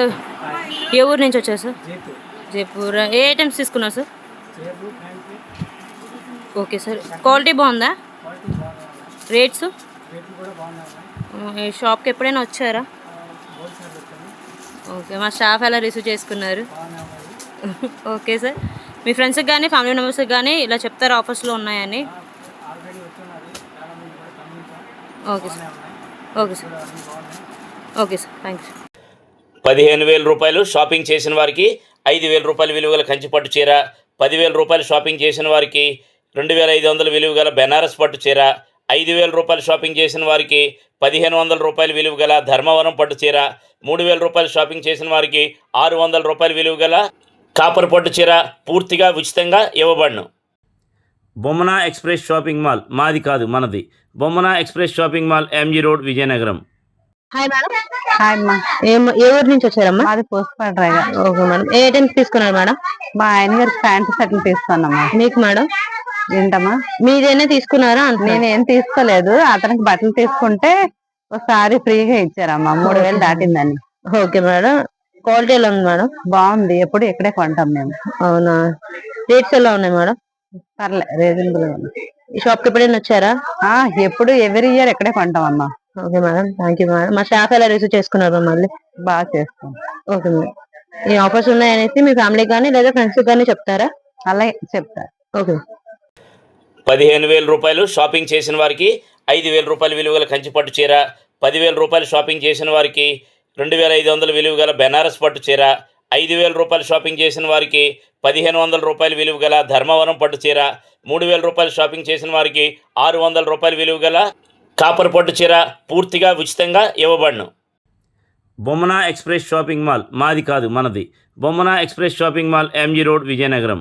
ఏ ఊరు నుంచి వచ్చారు సార్? జైపూర్. ఏ ఐటమ్స్ తీసుకున్నారు సార్? Okay sir. క్వాలిటీ బాగుందా? రేట్స్? ఈ షాప్కి ఎప్పుడైనా వచ్చారా? ఓకే. మా స్టాఫ్ ఎలా రిసీవ్ చేసుకున్నారు? Okay sir. మీ ఫ్రెండ్స్కి కానీ ఫ్యామిలీ మెంబర్స్కి కానీ ఇలా చెప్తారా ఆఫర్స్లో ఉన్నాయని? Okay sir. Okay sir. Okay sir. Thanks. 15,000 రూపాయలు షాపింగ్ చేసిన వారికి 5,000 రూపాయల విలువ గల కంచిపట్టు చీర, 10,000 రూపాయలు షాపింగ్ చేసిన వారికి 2,500 విలువ గల బెనారస్ పట్టు చీర, 5,000 రూపాయలు షాపింగ్ చేసిన వారికి 1,500 రూపాయల విలువ గల ధర్మవరం పట్టు చీర, 3,000 రూపాయలు షాపింగ్ చేసిన వారికి 600 రూపాయల విలువ గల కాపర్ పట్టు చీర పూర్తిగా ఉచితంగా ఇవ్వబడును. బొమ్మన ఎక్స్ప్రెస్ షాపింగ్ మాల్ మాది కాదు మనది. Bommana express shopping mall MG road, Vizianagaram. Hi madam. Hi అమ్మా. ఏ ఊరు నుంచి వచ్చారమ్మా? మాది పోస్ట్పాడ్రైగా. Okay madam. ఏ ఐటమ్స్ తీసుకున్నారు మేడం? మా ఆయన గారి ప్యాంటు షర్ట్లు తీసుకున్నామ్మా. మీకు మేడం? ఏంటమ్మా? మీదేనా తీసుకున్నారా? నేనేం తీసుకోలేదు, అతనికి బట్టలు తీసుకుంటే ఒకసారి ఫ్రీగా ఇచ్చారమ్మా. 3,000 దాటిందని. Okay madam. క్వాలిటీ ఎలా ఉంది మేడం? బాగుంది. ఎప్పుడు ఇక్కడే కొంటాం మేము. అవునా? రేట్స్ ఎలా ఉన్నాయి మేడం? పర్లే, రీజనబుల్ గా ఉంది. ఈ షాప్కి ఎప్పుడైనా వచ్చారా? ఎప్పుడు ఎవ్రీ ఇయర్ ఇక్కడే కొంటాం అమ్మా. Okay madam. Thank you madam. మా స్టాఫ్ ఎలా రిసీవ్ చేసుకున్నారు మళ్ళీ? బాగా చేస్తాం. Okay madam. ఈ ఆఫర్స్ ఉన్నాయనేసి మీ ఫ్యామిలీకి కానీ లేదా ఫ్రెండ్స్కి కానీ చెప్తారా? అలాగే చెప్తారు. ఓకే. 15,000 రూపాయలు షాపింగ్ చేసిన వారికి 5,000 రూపాయల విలువ గల కంచిపట్టు చీర, 10,000 రూపాయలు షాపింగ్ చేసిన వారికి 2,500 విలువ గల బెనారస్ పట్టు చీర, 5,000 రూపాయలు షాపింగ్ చేసిన వారికి 1,500 రూపాయల విలువ గల ధర్మవరం పట్టు చీర, 3,000 రూపాయలు షాపింగ్ చేసిన వారికి 600 రూపాయల విలువ గల కాపర్ పట్టు చీర పూర్తిగా ఉచితంగా ఇవ్వబడును. బొమ్మన ఎక్స్ప్రెస్ షాపింగ్ మాల్ మాది కాదు మనది. Bommana express shopping mall MG road, Vizianagaram.